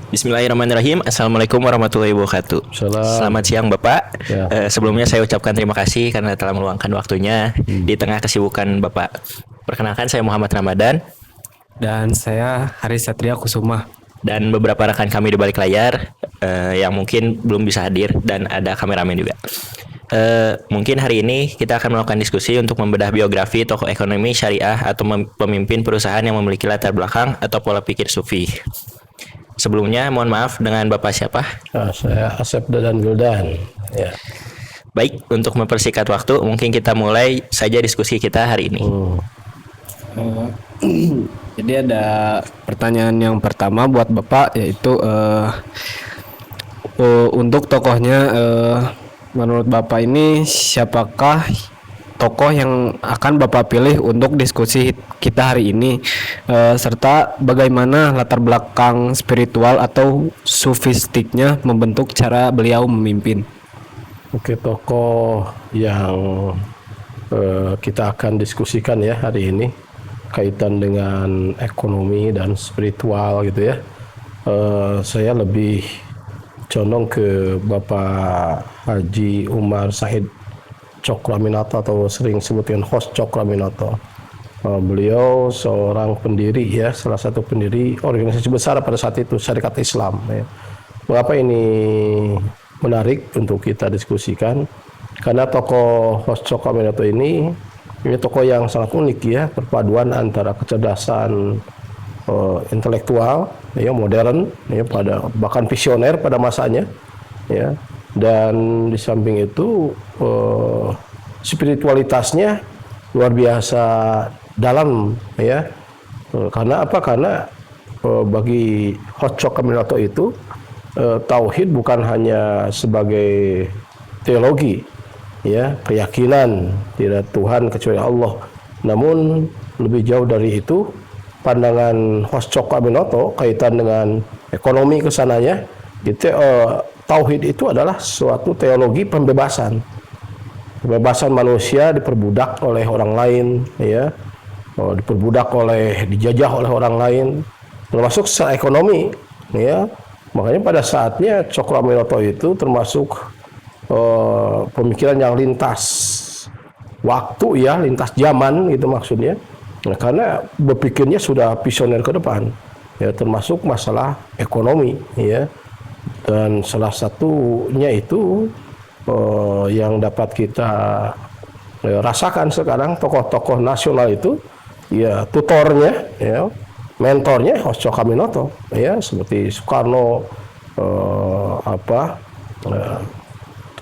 Bismillahirrahmanirrahim. Assalamualaikum warahmatullahi wabarakatuh. Salam. Selamat siang Bapak. Ya. Sebelumnya saya ucapkan terima kasih karena telah meluangkan waktunya di tengah kesibukan Bapak. Perkenalkan saya Muhammad Ramadan Dan saya Haris Satria Kusuma. dan beberapa rekan kami di balik layar yang mungkin belum bisa hadir dan ada kameramen juga. Mungkin hari ini kita akan melakukan diskusi untuk membedah biografi tokoh ekonomi syariah atau pemimpin perusahaan yang memiliki latar belakang atau pola pikir sufi. Sebelumnya mohon maaf, dengan Bapak siapa? Saya Asep Dadan Wildan. Ya. Baik, untuk mempersingkat waktu, mungkin kita mulai saja diskusi kita hari ini. Jadi ada pertanyaan yang pertama buat Bapak, yaitu untuk tokohnya, menurut Bapak ini siapakah tokoh yang akan Bapak pilih untuk diskusi kita hari ini, serta bagaimana latar belakang spiritual atau sufistiknya membentuk cara beliau memimpin? Oke, tokoh yang kita akan diskusikan ya hari ini kaitan dengan ekonomi dan spiritual gitu ya. Saya lebih condong ke Bapak Haji Umar Said Cokroaminoto atau sering sebutin host Cokroaminoto. Beliau seorang pendiri ya, salah satu pendiri organisasi besar pada saat itu, Syarikat Islam ya. Mengapa ini menarik untuk kita diskusikan? Karena tokoh host Cokroaminoto ini tokoh yang sangat unik ya, perpaduan antara kecerdasan intelektual ya, modern ya, bahkan visioner pada masanya ya, dan di samping itu spiritualitasnya luar biasa dalam ya. Karena apa? Karena bagi Hojo Kaminoto itu tauhid bukan hanya sebagai teologi ya, keyakinan tidak Tuhan kecuali Allah, namun lebih jauh dari itu pandangan Hojo Kaminoto kaitan dengan ekonomi kesananya gitu. Tauhid itu adalah suatu teologi pembebasan manusia diperbudak oleh orang lain ya, dijajah oleh orang lain, termasuk secara ekonomi ya. Makanya pada saatnya Cokroaminoto itu termasuk pemikiran yang lintas waktu ya, lintas zaman gitu maksudnya. Nah, karena berpikirnya sudah visioner ke depan ya, termasuk masalah ekonomi ya. Dan salah satunya itu yang dapat kita rasakan sekarang, tokoh-tokoh nasional itu ya, tutornya ya, mentornya Hojo Kaminoto ya, seperti Soekarno,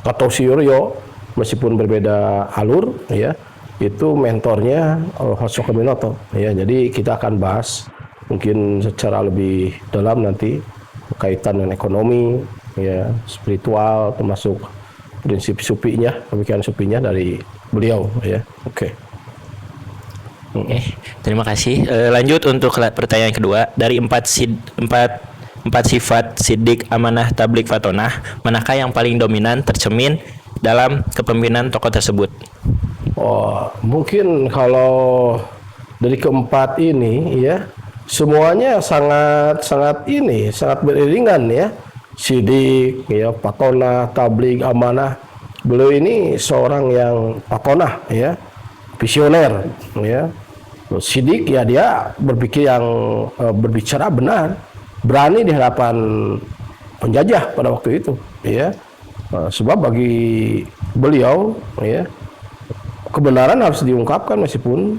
Kartosuryo, meskipun berbeda alur ya, itu mentornya Hojo Kaminoto ya. Jadi kita akan bahas mungkin secara lebih dalam nanti kaitan dengan ekonomi ya, spiritual, termasuk prinsip supinya, pemikiran supinya dari beliau ya. Oke. Terima kasih. Lanjut untuk pertanyaan kedua. Dari empat sifat sidik, amanah, tablik, fatonah, manakah yang paling dominan tercermin dalam kepemimpinan tokoh tersebut? Mungkin kalau dari keempat ini ya, semuanya sangat beriringan ya. Sidik ya, fatonah, tablik, amanah. Beliau ini seorang yang fatonah ya, visioner ya. Sidik ya, dia berpikir yang berbicara benar, berani di hadapan penjajah pada waktu itu ya. Sebab bagi beliau ya, kebenaran harus diungkapkan meskipun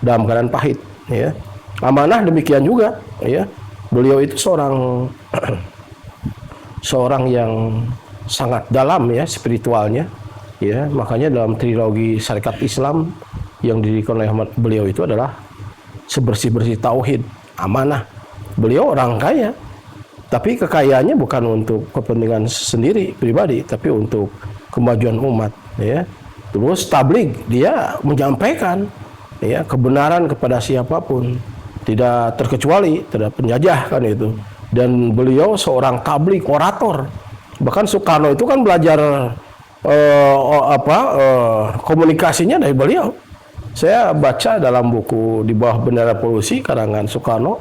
dalam keadaan pahit ya. Amanah demikian juga ya. Beliau itu seorang yang sangat dalam ya spiritualnya ya. Makanya dalam trilogi Syarikat Islam yang didirikan oleh beliau itu adalah sebersih-bersih tauhid, amanah. Beliau orang kaya, tapi kekayaannya bukan untuk kepentingan sendiri pribadi, tapi untuk kemajuan umat ya. Terus tabligh, dia menyampaikan ya kebenaran kepada siapapun, tidak terkecuali terhadap penjajah kan itu. Dan beliau seorang tabligh orator. Bahkan Soekarno itu kan belajar komunikasinya dari beliau. Saya baca dalam buku Di Bawah Bendera Revolusi karangan Soekarno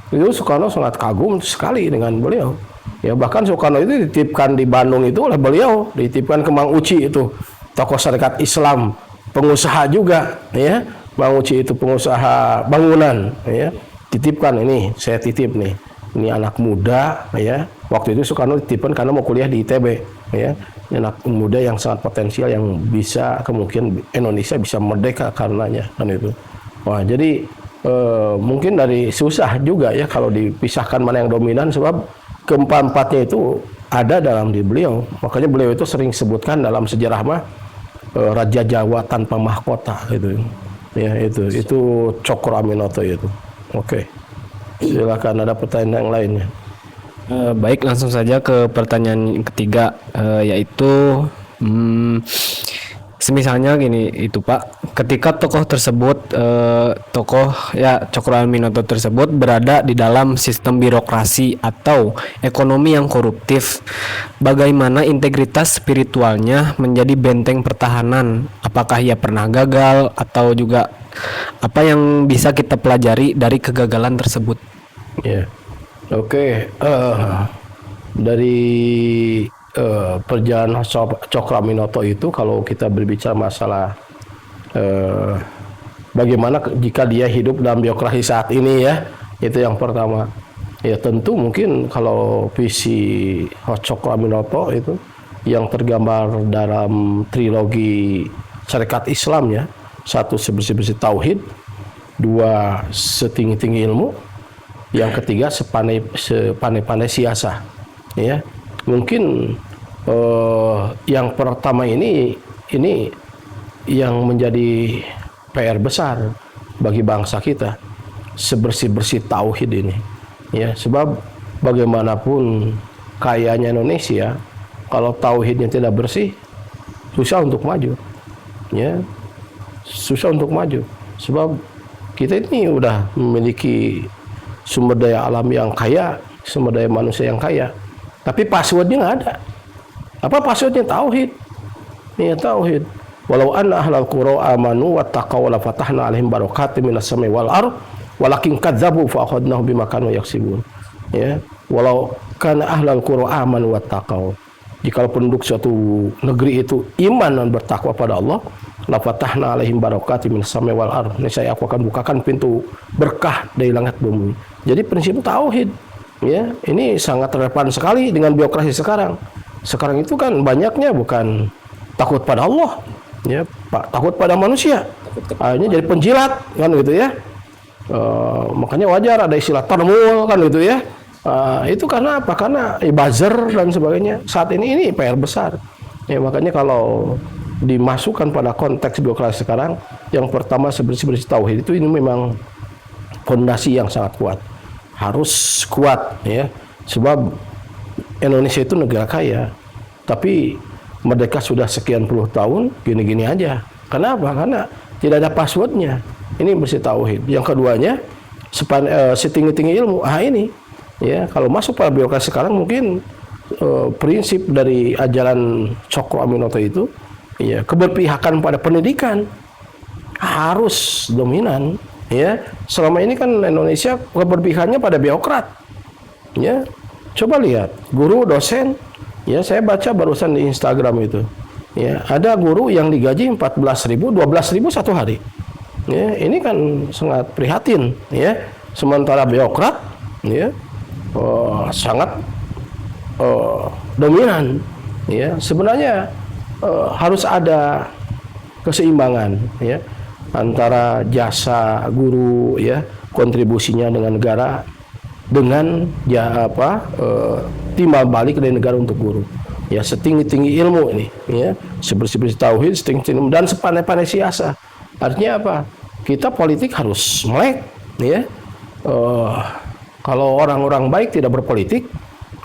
Itu Soekarno sangat kagum sekali dengan beliau. Ya bahkan Soekarno itu dititipkan di Bandung itu oleh beliau, dititipkan ke Mang Uci itu, tokoh syarikat Islam, pengusaha juga, ya. Mang Uci itu pengusaha bangunan, ya. Titipkan ini, saya titip nih. Ini anak muda, ya. Waktu itu Soekarno dititipkan karena mau kuliah di ITB, ya. Ini anak muda yang sangat potensial yang bisa kemungkinan Indonesia bisa merdeka karenanya kan itu. Wah, jadi mungkin dari susah juga ya kalau dipisahkan mana yang dominan sebab keempat-empatnya itu ada dalam diri beliau. Makanya beliau itu sering sebutkan dalam sejarah mah Raja Jawa tanpa mahkota gitu. Ya itu Cokro Aminoto itu. Oke. Silakan ada pertanyaan yang lainnya. Baik, langsung saja ke pertanyaan ketiga, yaitu semisalnya gini itu Pak, ketika tokoh tersebut Cokro Aminoto tersebut berada di dalam sistem birokrasi atau ekonomi yang koruptif, bagaimana integritas spiritualnya menjadi benteng pertahanan? Apakah ia pernah gagal atau juga apa yang bisa kita pelajari dari kegagalan tersebut? Ya, oke. Dari perjalanan Cokro Aminoto itu kalau kita berbicara masalah bagaimana jika dia hidup dalam birokrasi saat ini ya, itu yang pertama. Ya tentu mungkin kalau visi Cokro Aminoto itu yang tergambar dalam trilogi syarikat Islam ya, satu sebersih-bersih tauhid, dua setinggi-tinggi ilmu, yang ketiga sepandai-pandai siasah ya. Mungkin yang pertama ini yang menjadi PR besar bagi bangsa kita, sebersih-bersih tauhid ini ya, sebab bagaimanapun kayanya Indonesia kalau tauhidnya tidak bersih susah untuk maju ya, susah untuk maju sebab kita ini udah memiliki sumber daya alam yang kaya, sumber daya manusia yang kaya, tapi passwordnya nggak ada. Apa passwordnya? Tauhid. Ya tauhid. Walau anna ahlal qura amanu wattaqaw la fatahna alaihim barakatim minas samai wal ard walakin kadzabu fa akhadnahum bima kanu yaksibun. Ya, walau kana ahlal qura amanu wattaqaw. Jika penduduk suatu negeri itu iman dan bertakwa pada Allah, la fatahna alaihim barakatim minas samai wal ard. Saya akan bukakan pintu berkah dari langit bumi. Jadi prinsip tauhid. Ya, ini sangat relevan sekali dengan birokrasi sekarang. Sekarang itu kan banyaknya bukan takut pada Allah, ya, takut pada manusia. Akhirnya jadi penjilat kan gitu ya. Makanya wajar ada istilah tarmul kan gitu ya. Itu karena apa? Karena buzzer dan sebagainya. Saat ini PR besar. Ya, makanya kalau dimasukkan pada konteks birokrasi sekarang, yang pertama sebersih-bersih tauhid itu ini memang fondasi yang sangat kuat. Harus kuat ya, sebab Indonesia itu negara kaya, tapi merdeka sudah sekian puluh tahun gini-gini aja. Kenapa? Karena tidak ada passwordnya. Ini bersih tauhid. Yang keduanya setinggi-tinggi ilmu. Ini ya, kalau masuk pada birokrasi sekarang mungkin prinsip dari ajaran Cokro Aminoto itu ya, keberpihakan pada pendidikan harus dominan. Ya, selama ini kan Indonesia keberpihakannya pada birokrat. Ya, coba lihat guru, dosen. Ya, saya baca barusan di Instagram itu. Ya, ada guru yang digaji 14.000, 12.000 satu hari. Ya, ini kan sangat prihatin. Ya, sementara birokrat, ya, sangat dominan. Ya, sebenarnya harus ada keseimbangan. Ya, antara jasa guru ya, kontribusinya dengan negara dengan timbal balik dari negara untuk guru ya, setinggi-tinggi ilmu ini ya, sebersih-bersih tauhid, setinggi-tinggi ilmu dan sepandai-pandai siasah. Artinya apa? Kita politik harus melek ya. Kalau orang-orang baik tidak berpolitik,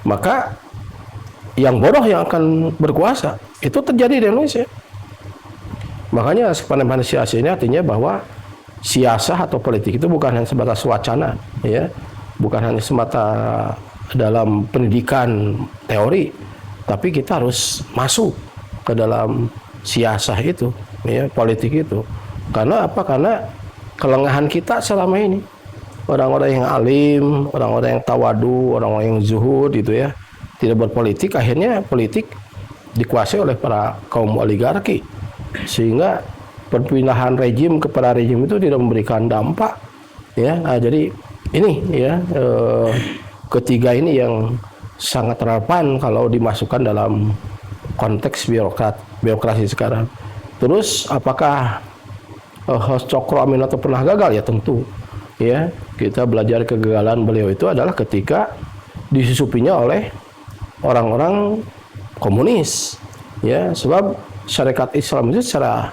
maka yang bodoh yang akan berkuasa. Itu terjadi di Indonesia. Makanya sepandai-pandai siasah ini artinya bahwa siasah atau politik itu bukan hanya sebatas wacana, ya, bukan hanya semata dalam pendidikan teori, tapi kita harus masuk ke dalam siasah itu, ya, politik itu. Karena apa? Karena kelengahan kita selama ini, orang-orang yang alim, orang-orang yang tawadu, orang-orang yang zuhud gitu ya, tidak berpolitik, akhirnya politik dikuasai oleh para kaum oligarki, sehingga perpindahan rejim kepada rejim itu tidak memberikan dampak ya. Nah, jadi ini ya ketiga ini yang sangat relevan kalau dimasukkan dalam konteks birokrasi sekarang. Terus apakah Cokro Aminoto pernah gagal? Ya tentu ya, kita belajar kegagalan beliau itu adalah ketika disusupinya oleh orang-orang komunis ya, sebab syarikat Islam itu secara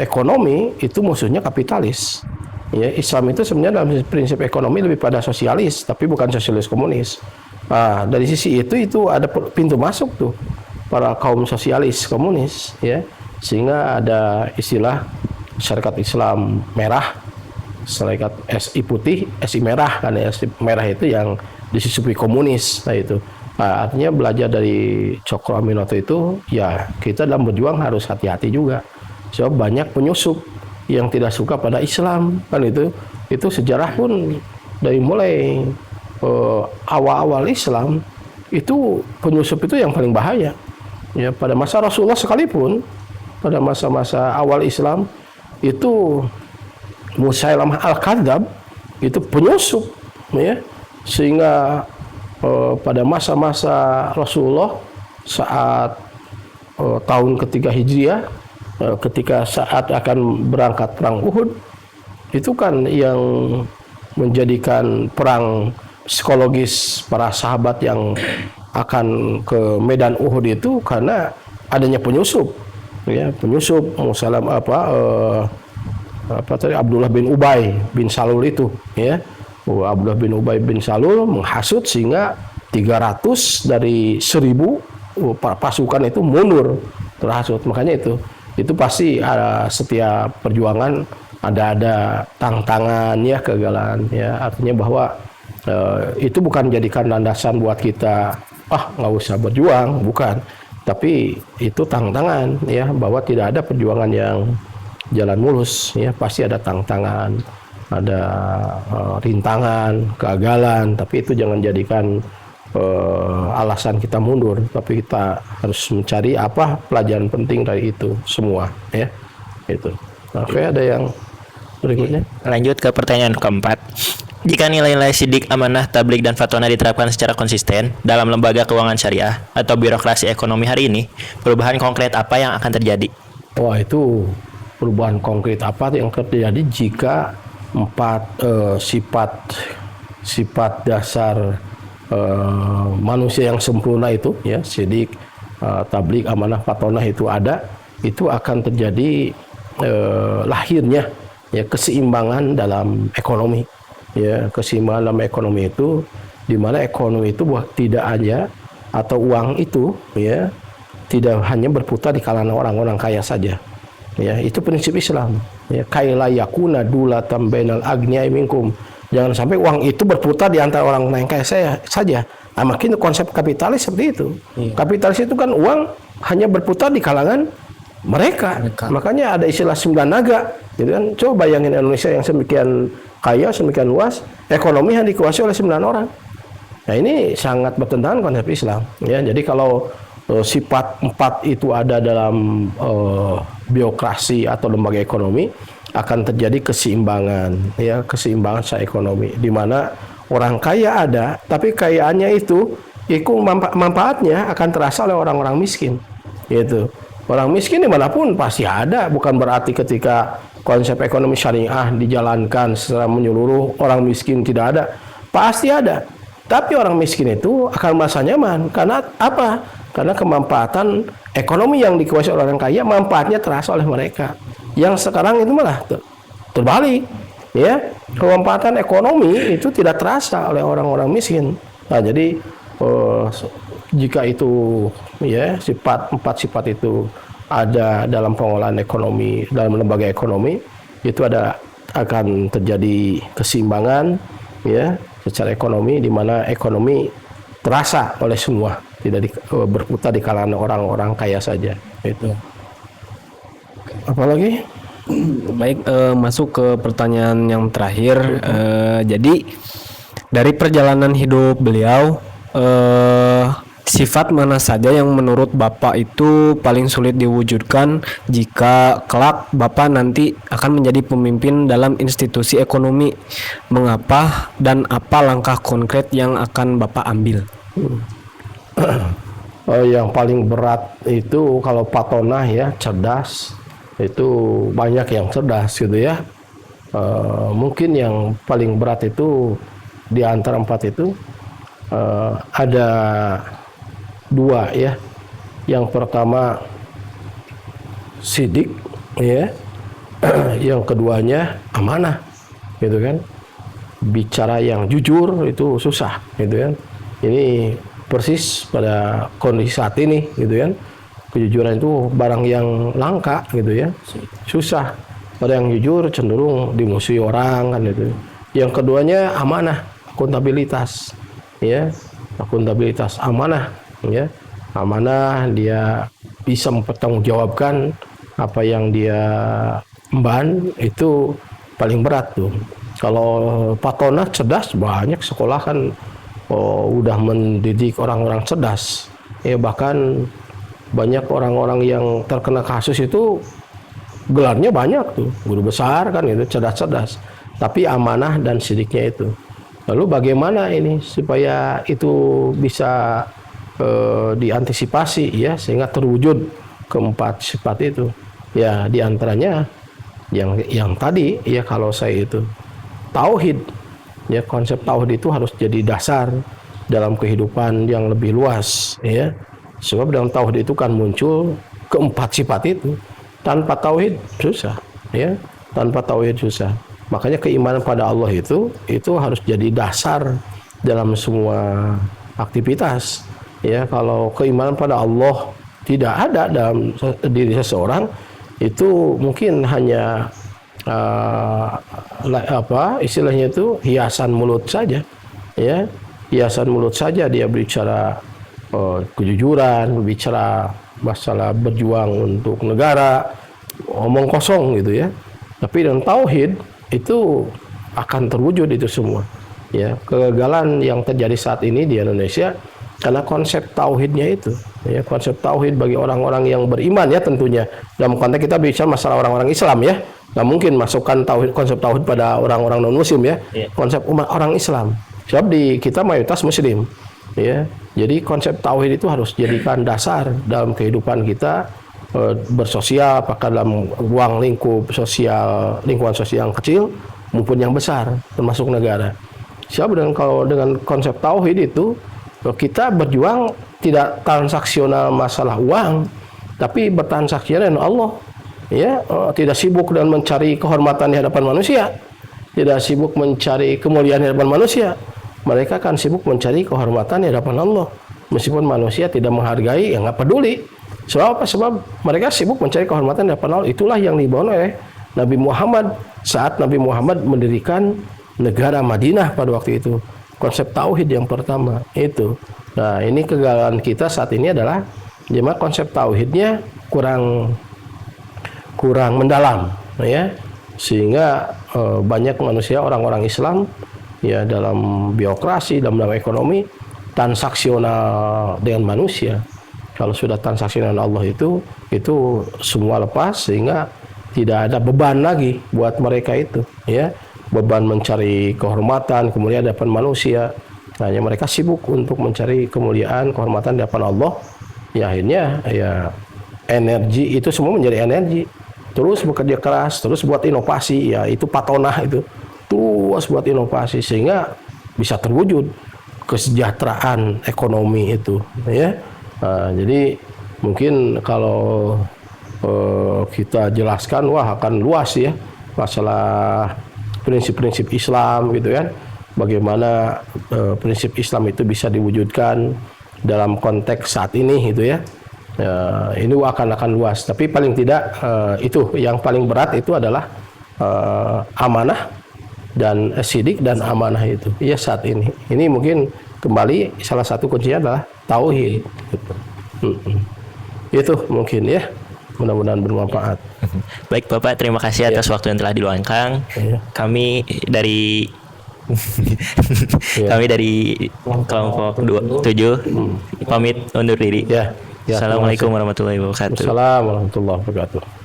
ekonomi itu musuhnya kapitalis ya. Islam itu sebenarnya dalam prinsip ekonomi lebih pada sosialis, tapi bukan sosialis komunis. Nah, dari sisi itu ada pintu masuk tuh para kaum sosialis komunis ya, sehingga ada istilah syarikat Islam merah, syarikat SI putih, SI merah, kan ya, SI merah itu yang disusupi komunis. Nah itu artinya belajar dari Cokro Aminoto itu ya, kita dalam berjuang harus hati-hati juga, sebab banyak penyusup yang tidak suka pada Islam kan. Itu sejarah pun dari mulai awal-awal Islam itu penyusup itu yang paling bahaya ya. Pada masa Rasulullah sekalipun, pada masa-masa awal Islam itu Musailamah Al-Kadzab itu penyusup ya, sehingga pada masa-masa Rasulullah saat tahun ketiga Hijriah, ketika saat akan berangkat perang Uhud, itu kan yang menjadikan perang psikologis para sahabat yang akan ke medan Uhud itu karena adanya penyusup ya, penyusup Musailam Abdullah bin Ubay bin Salul itu ya. Abdullah bin Ubay bin Salul menghasut sehingga 300 dari 1000 pasukan itu mundur terhasut. Makanya itu pasti setiap perjuangan ada tantangan ya, kegagalan ya. Artinya bahwa itu bukan jadikan landasan buat kita nggak usah berjuang, bukan, tapi itu tantangan ya, bahwa tidak ada perjuangan yang jalan mulus ya, pasti ada tantangan, ada rintangan, kegagalan, tapi itu jangan jadikan alasan kita mundur, tapi kita harus mencari apa pelajaran penting dari itu semua ya. Itu. Oke, ada yang berikutnya. Lanjut ke pertanyaan keempat. Jika nilai-nilai sidik, amanah, tablik, dan fatwa diterapkan secara konsisten dalam lembaga keuangan syariah atau birokrasi ekonomi hari ini, perubahan konkret apa yang akan terjadi? Wah, itu perubahan konkret apa yang terjadi jika 4 sifat dasar manusia yang sempurna itu ya, sidik, tablik, amanah, fatwa itu ada, itu akan terjadi lahirnya ya keseimbangan dalam ekonomi ya. Keseimbangan dalam ekonomi itu di mana ekonomi itu tidak hanya atau uang itu ya tidak hanya berputar di kalangan orang-orang kaya saja ya. Itu prinsip Islam ya, kaila yakuna dulatan bainal agniai minkum, jangan sampai uang itu berputar di antara orang yang kaya saja. Nah, makin konsep kapitalis seperti itu. Kapitalis itu kan uang hanya berputar di kalangan mereka. Makanya ada istilah 9 naga gitu kan. Coba bayangin Indonesia yang semikian kaya, semikian luas, ekonomi yang dikuasai oleh 9 orang. Nah, ini sangat bertentangan konsep Islam ya. Jadi kalau sifat 4 itu ada dalam birokrasi atau lembaga ekonomi, akan terjadi keseimbangan ya, keseimbangan secara ekonomi, di mana orang kaya ada, tapi kayaannya itu manfaatnya akan terasa oleh orang-orang miskin gitu. Orang miskin dimanapun pasti ada, bukan berarti ketika konsep ekonomi syariah dijalankan secara menyeluruh orang miskin tidak ada, pasti ada. Tapi orang miskin itu akan merasa nyaman karena apa? Karena kemanfaatan ekonomi yang dikuasai oleh orang kaya, manfaatnya terasa oleh mereka. Yang sekarang itu malah terbalik ya, kemanfaatan ekonomi itu tidak terasa oleh orang-orang miskin. Nah, jadi jika itu ya 4 sifat itu ada dalam pengelolaan ekonomi, dalam lembaga ekonomi, itu akan terjadi keseimbangan ya secara ekonomi, di mana ekonomi terasa oleh semua, tidak berputar di kalangan orang-orang kaya saja. Itu. Apalagi? Baik, masuk ke pertanyaan yang terakhir. Jadi dari perjalanan hidup beliau, sifat mana saja yang menurut Bapak itu paling sulit diwujudkan jika kelak Bapak nanti akan menjadi pemimpin dalam institusi ekonomi? Mengapa dan apa langkah konkret yang akan Bapak ambil? Yang paling berat itu kalau Patonah ya, cerdas, itu banyak yang cerdas gitu ya. Mungkin yang paling berat itu di antara 4 itu ada 2 ya. Yang pertama sidik ya. Yang keduanya amanah gitu kan. Bicara yang jujur itu susah gitu kan. Ini persis pada kondisi saat ini gitu kan. Kejujuran itu barang yang langka gitu ya, susah. Pada yang jujur cenderung dimusuhi orang kan itu. Yang keduanya amanah, akuntabilitas ya, akuntabilitas amanah ya, amanah, dia bisa mempertanggungjawabkan apa yang dia emban, itu paling berat tuh. Kalau Patonah cerdas, banyak sekolah kan udah mendidik orang-orang cerdas ya, bahkan banyak orang-orang yang terkena kasus itu gelarnya banyak tuh, guru besar kan itu, cerdas-cerdas, tapi amanah dan sidiknya itu. Lalu bagaimana ini supaya itu bisa diantisipasi ya, sehingga terwujud keempat sifat itu ya, diantaranya yang tadi ya, kalau saya itu tauhid ya, konsep tauhid itu harus jadi dasar dalam kehidupan yang lebih luas ya. Sebab dalam tauhid itu kan muncul keempat sifat itu. Tanpa tauhid susah ya, tanpa tauhid susah. Makanya keimanan pada Allah itu harus jadi dasar dalam semua aktivitas ya. Kalau keimanan pada Allah tidak ada dalam diri seseorang, itu mungkin hanya istilahnya itu hiasan mulut saja ya, hiasan mulut saja. Dia bicara kejujuran, bicara masalah berjuang untuk negara, omong kosong gitu ya. Tapi dengan tauhid itu akan terwujud itu semua ya. Kegagalan yang terjadi saat ini di Indonesia karena konsep tauhidnya itu ya, konsep tauhid bagi orang-orang yang beriman ya, tentunya dalam konteks kita bicara masalah orang-orang Islam ya, nggak mungkin masukkan tauhid, konsep tauhid pada orang-orang non muslim ya, konsep umat orang Islam. Sebab di kita mayoritas muslim ya, jadi konsep tauhid itu harus jadikan dasar dalam kehidupan kita bersosial, apakah dalam ruang lingkup sosial, lingkungan sosial yang kecil maupun yang besar, termasuk negara. Sebab kalau dengan konsep tauhid itu kita berjuang tidak transaksional masalah uang, tapi bertransaksinya dengan Allah ya, tidak sibuk dan mencari kehormatan di hadapan manusia, tidak sibuk mencari kemuliaan di hadapan manusia. Mereka kan sibuk mencari kehormatan di hadapan Allah. Meskipun manusia tidak menghargai, ya nggak peduli. Sebab apa? Sebab mereka sibuk mencari kehormatan di hadapan Allah. Itulah yang dibawa oleh Nabi Muhammad saat Nabi Muhammad mendirikan negara Madinah pada waktu itu. Konsep tauhid yang pertama itu. Nah, ini kegagalan kita saat ini adalah gimana konsep tauhidnya kurang mendalam ya, sehingga banyak manusia, orang-orang Islam ya, dalam birokrasi, dalam ekonomi transaksional dengan manusia. Kalau sudah transaksional dengan Allah itu semua lepas, sehingga tidak ada beban lagi buat mereka itu ya, beban mencari kehormatan, kemuliaan di hadapan manusia. Hanya mereka sibuk untuk mencari kemuliaan, kehormatan di hadapan Allah. Ya akhirnya ya energi itu semua menjadi energi. Terus bekerja keras, terus buat inovasi, ya itu Patonah itu. Terus buat inovasi sehingga bisa terwujud kesejahteraan ekonomi itu ya. Nah, jadi mungkin kalau kita jelaskan, wah akan luas ya masalah prinsip-prinsip Islam gitu kan. Bagaimana prinsip Islam itu bisa diwujudkan dalam konteks saat ini gitu ya. Ini akan luas, tapi paling tidak itu yang paling berat itu adalah amanah dan sidik dan amanah itu ya saat ini. Ini mungkin kembali salah satu kuncinya adalah tauhid gitu. Itu mungkin ya. mudah-mudahan bermanfaat. Baik Bapak, terima kasih atas waktu yang telah diluangkan. Iya. Kami dari Iya. kami dari kelompok 7 pamit undur diri. Ya. Ya, Assalamualaikum terima kasih. warahmatullahi wabarakatuh. Assalamualaikum warahmatullahi wabarakatuh.